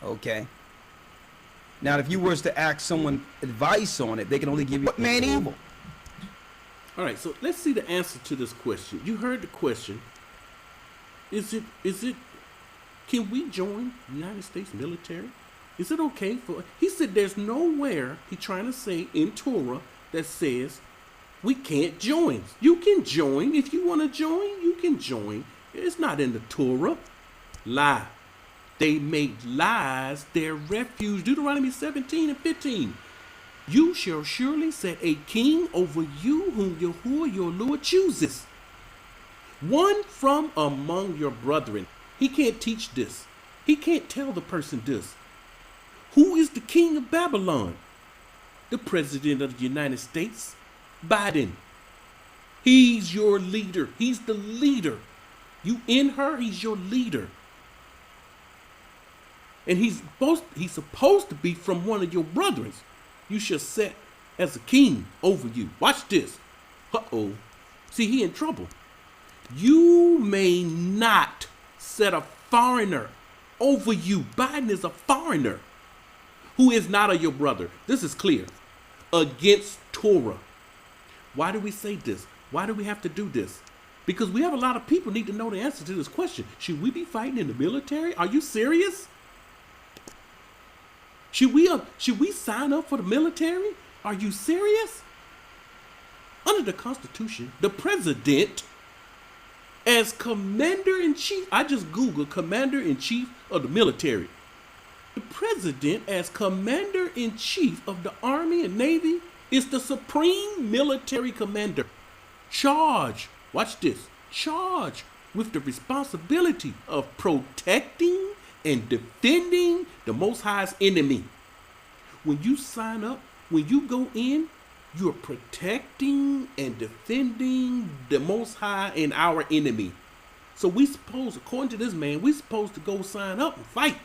Okay. Now, if you was to ask someone advice on it, they can only give you man evil. All right, so let's see the answer to this question. You heard the question. Is it, can we join the United States military? Is it okay for, he said there's nowhere, he's trying to say in Torah that says we can't join. You can join. If you want to join, you can join. It's not in the Torah. Lie. They make lies their refuge. Deuteronomy 17:15. You shall surely set a king over you whom Yahuah your Lord chooses. One from among your brethren. He can't teach this. He can't tell the person this. Who is the king of Babylon? The president of the United States, Biden. He's your leader. He's the leader. You in her, he's your leader. And he's supposed to be from one of your brethren. You shall set as a king over you. Watch this. Uh-oh. See, he in trouble. You may not set a foreigner over you. Biden is a foreigner who is not of your brother. This is clear. Against Torah. Why do we say this? Why do we have to do this? Because we have a lot of people need to know the answer to this question. Should we be fighting in the military? Are you serious? Should we sign up for the military? Are you serious? Under the Constitution, the president, as commander-in-chief, I just Googled commander-in-chief of the military. The president, as commander-in-chief of the Army and Navy, is the supreme military commander. Charged, watch this, charged with the responsibility of protecting and defending the Most High's enemy. When you sign up, when you go in, you're protecting and defending the Most High and our enemy. So we supposed, according to this man, we supposed to go sign up and fight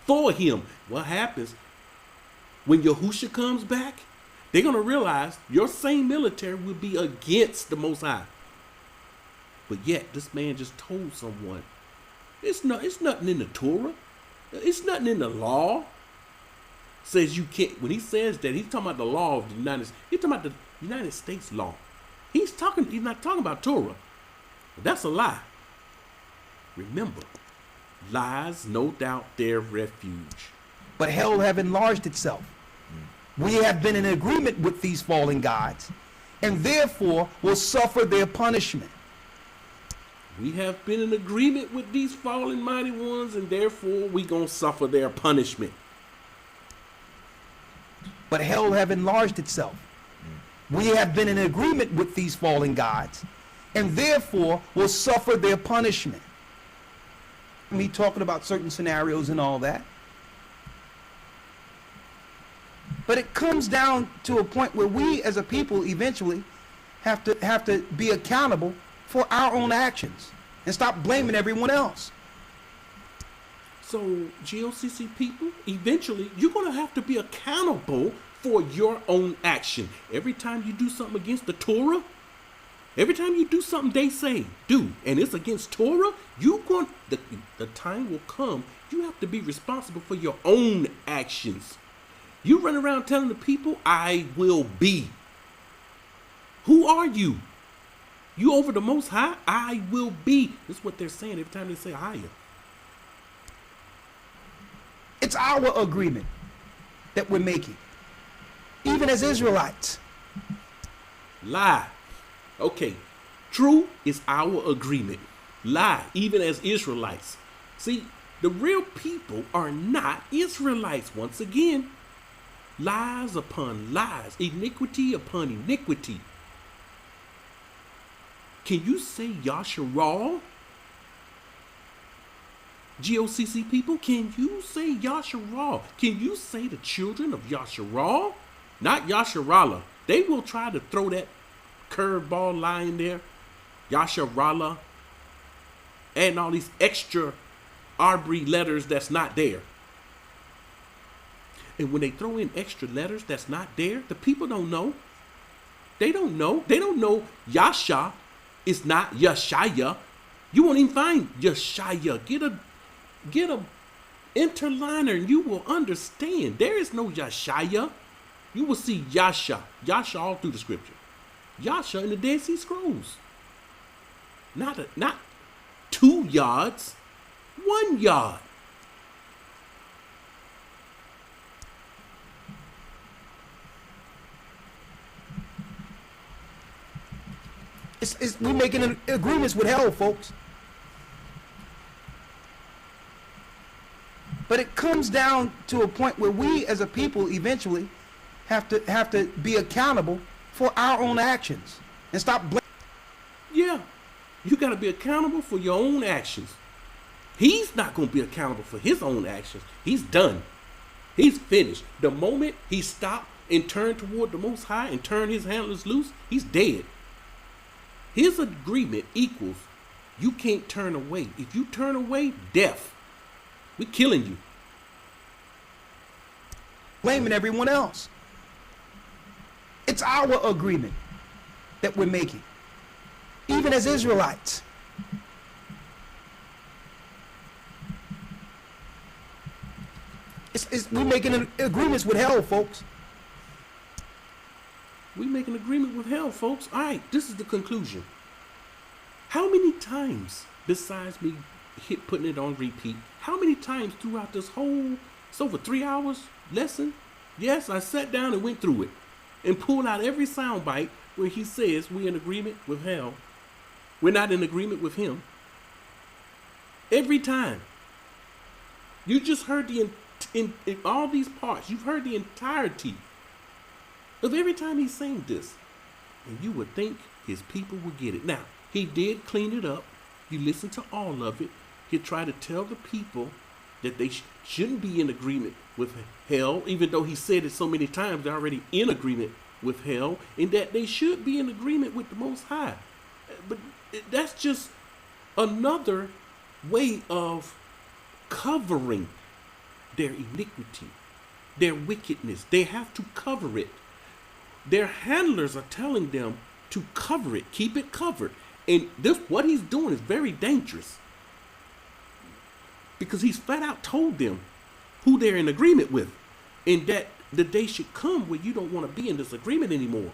for him. What happens when Yahuah comes back? They're going to realize your same military will be against the Most High. But yet, this man just told someone, it's nothing in the Torah. It's nothing in the law. Says you can't. When he says that, he's talking about the law of the United States. He's talking about the United States law. He's not talking about Torah. But that's a lie. Remember, lies, no doubt, their refuge. But hell have enlarged itself. We have been in agreement with these fallen gods, and therefore will suffer their punishment. We have been in agreement with these fallen mighty ones, and therefore we gonna suffer their punishment. But hell have enlarged itself. We have been in agreement with these fallen gods, and therefore will suffer their punishment. Me talking about certain scenarios and all that. But it comes down to a point where we as a people eventually have to be accountable for our own actions and stop blaming everyone else. So, GOCC people, eventually you're going to have to be accountable for your own action. Every time you do something against the Torah, every time you do something they say do, and it's against Torah, the time will come, you have to be responsible for your own actions. You run around telling the people, I will be. Who are you? You over the Most High? I will be. That's what they're saying every time they say I am. It's our agreement that we're making, even as Israelites. Lie. Okay. True is our agreement. Lie, even as Israelites. See, the real people are not Israelites. Once again, lies upon lies, iniquity upon iniquity. Can you say Yasharal? GOCC people, can you say Yasharal? Can you say the children of Yasharal? Not Yasharala. They will try to throw that curveball lie in there. Yasharala. Adding all these extra Arbry letters that's not there. And when they throw in extra letters that's not there, the people don't know. They don't know. They don't know Yasha is not Yeshaya. You won't even find Yeshaya. Get a interliner, and you will understand. There is no Yeshaya. You will see Yasha all through the scripture. Yasha in the Dead Sea Scrolls. Not 2 yards, 1 yard. We're making agreements with hell, folks. But it comes down to a point where we as a people eventually have to be accountable for our own actions and stop blaming. Yeah, you got to be accountable for your own actions. He's not going to be accountable for his own actions. He's done. He's finished. The moment he stopped and turned toward the Most High and turned his handlers loose, he's dead. His agreement equals you can't turn away. If you turn away, death. We're killing you. Blaming everyone else. It's our agreement that we're making, even as Israelites. We're making agreements with hell, folks. We make an agreement with hell, folks. All right, this is the conclusion. How many times, besides me putting it on repeat, how many times throughout this whole, it's over 3 hours lesson? Yes, I sat down and went through it and pulled out every sound bite where he says we're in agreement with hell. We're not in agreement with him. Every time. You just heard in all these parts, you've heard the entirety of every time he's saying this. And you would think his people would get it. Now, he did clean it up. You listen to all of it. He tried to tell the people that they shouldn't be in agreement with hell, even though he said it so many times, they're already in agreement with hell, and that they should be in agreement with the Most High. But that's just another way of covering their iniquity, their wickedness. They have to cover it. Their handlers are telling them to cover it, keep it covered. And this, what he's doing is very dangerous, because he's flat out told them who they're in agreement with, and that the day should come where you don't want to be in this agreement anymore.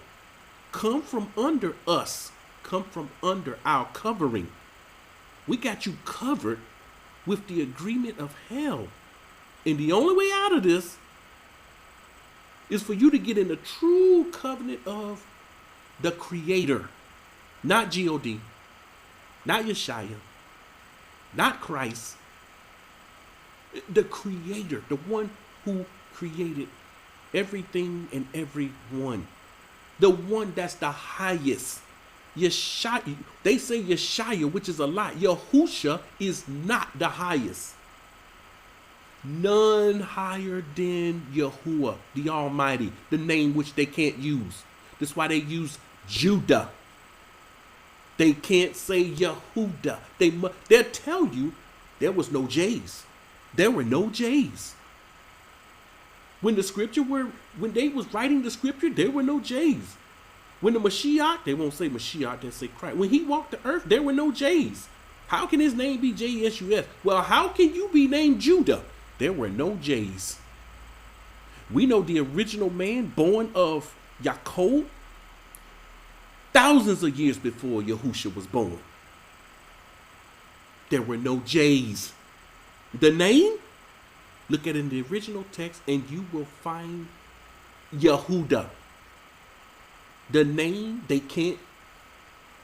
Come from under us. Come from under our covering. We got you covered with the agreement of hell. And the only way out of this is for you to get in the true covenant of the Creator. Not God, not Yeshaya, not Christ. The Creator, the one who created everything and everyone. The one that's the highest. Yeshaya, they say Yeshaya, which is a lie. Yahuah is not the highest. None higher than Yahuah, the Almighty, the name which they can't use. That's why they use Judah. They can't say Yehudah. They'll tell you there was no J's. There were no J's. When they was writing the scripture, there were no J's. When the Mashiach, they won't say Mashiach, they'll say Christ. When he walked the earth, there were no J's. How can his name be J-E-S-U-S? Well, how can you be named Judah? There were no J's. We know the original man born of Yaakov thousands of years before Yahushua was born. There were no J's. The name, look at it in the original text and you will find Yehudah. The name they can't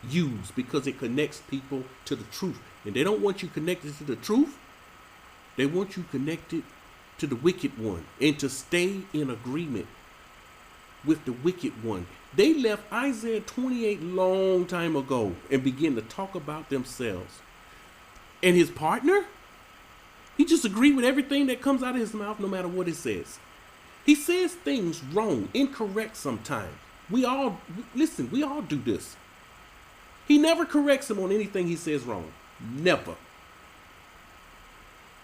use because it connects people to the truth. And they don't want you connected to the truth. They want you connected to the wicked one and to stay in agreement with the wicked one. They left Isaiah 28 long time ago and began to talk about themselves. And his partner, he just agreed with everything that comes out of his mouth no matter what it says. He says things wrong, incorrect sometimes. We all do this. He never corrects him on anything he says wrong. Never.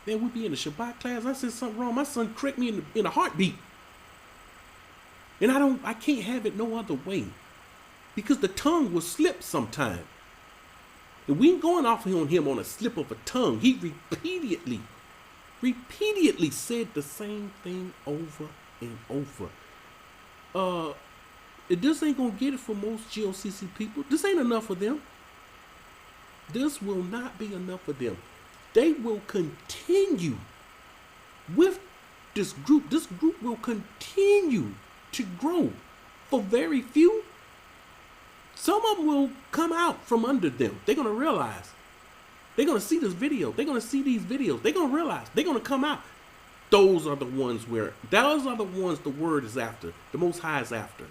Man, we'd be in the Shabbat class. I said something wrong. My son corrected me in a heartbeat. And I can't have it no other way. Because the tongue will slip sometime. And we ain't going off on him on a slip of a tongue. He repeatedly repeatedly said the same thing over and over. This ain't gonna get it for most GOCC people. This ain't enough for them. This will not be enough for them. They will continue with this group. This group will continue to grow. For very few, some of them will come out from under them. They're gonna realize. They're gonna see this video. They're gonna see these videos. They're gonna realize. They're gonna come out. Those are the ones the word is after. The Most High is after.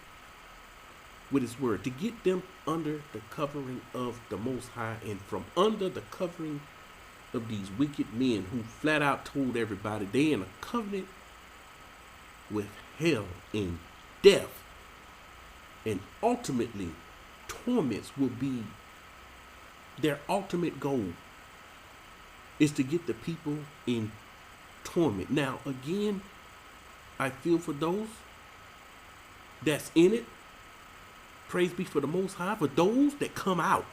With his word. To get them under the covering of the Most High and from under the covering of these wicked men who flat out told everybody they in a covenant with hell and death. And ultimately, torments will be their ultimate goal, is to get the people in torment. Now, again, I feel for those that's in it. Praise be for the Most High, for those that come out.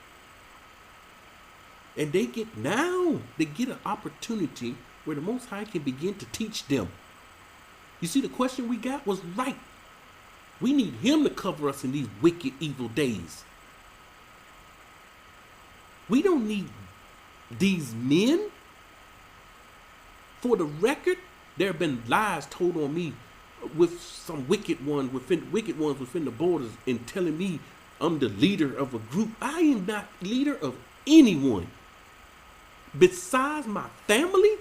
And they get an opportunity where the Most High can begin to teach them. You see, the question we got was right. We need him to cover us in these wicked, evil days. We don't need these men. For the record, there have been lies told on me with some wicked ones within the borders and telling me I'm the leader of a group. I am not leader of anyone. Besides my family,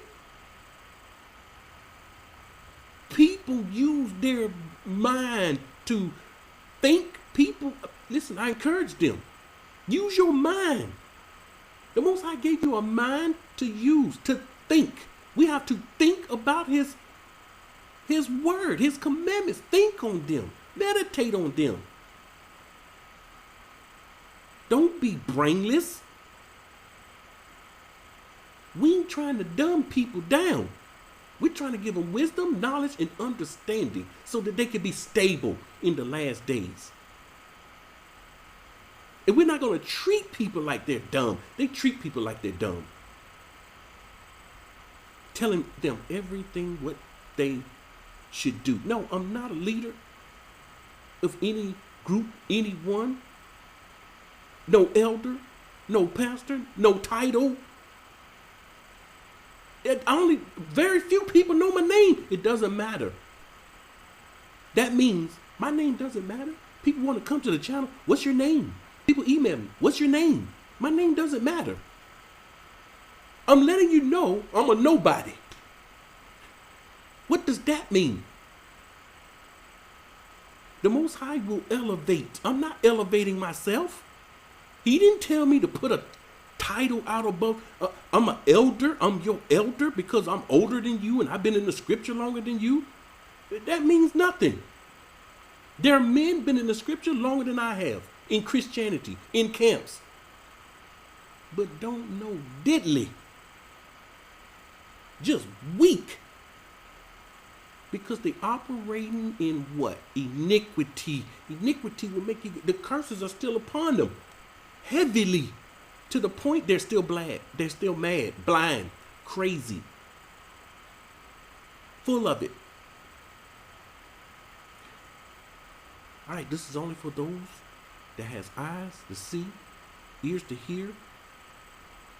people use their mind to think. Listen, I encourage them. Use your mind. The Most High gave you a mind to use, to think. We have to think about his word, his commandments. Think on them. Meditate on them. Don't be brainless. We ain't trying to dumb people down. We're trying to give them wisdom, knowledge, and understanding so that they can be stable in the last days. And we're not going to treat people like they're dumb. They treat people like they're dumb. Telling them everything what they should do. No, I'm not a leader of any group, anyone. No elder, no pastor, no title. Very few people know my name. It doesn't matter. That means my name doesn't matter. People want to come to the channel. What's your name? People email me. What's your name? My name doesn't matter. I'm letting you know I'm a nobody. What does that mean? The Most High will elevate. I'm not elevating myself. He didn't tell me to put a title out above. I'm an elder. I'm your elder because I'm older than you and I've been in the scripture longer than you. That means nothing. There are men been in the scripture longer than I have in Christianity, in camps, but don't know diddly. Just weak. Because they operating in what? Iniquity. Iniquity will make you, the curses are still upon them. Heavily. To the point they're still they're still mad, blind, crazy. Full of it. Alright, this is only for those that has eyes to see, ears to hear.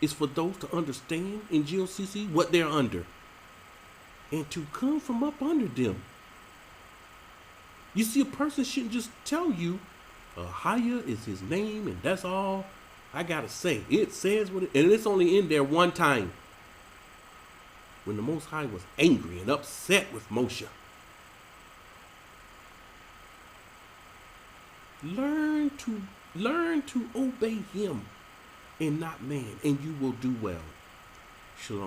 It's for those to understand in GOCC what they're under. And to come from up under them. You see, a person shouldn't just tell you, Yahuah is his name and that's all I gotta say. It says what it, and it's only in there one time. When the Most High was angry and upset with Moshe. Learn to obey him and not man, and you will do well. Shalom.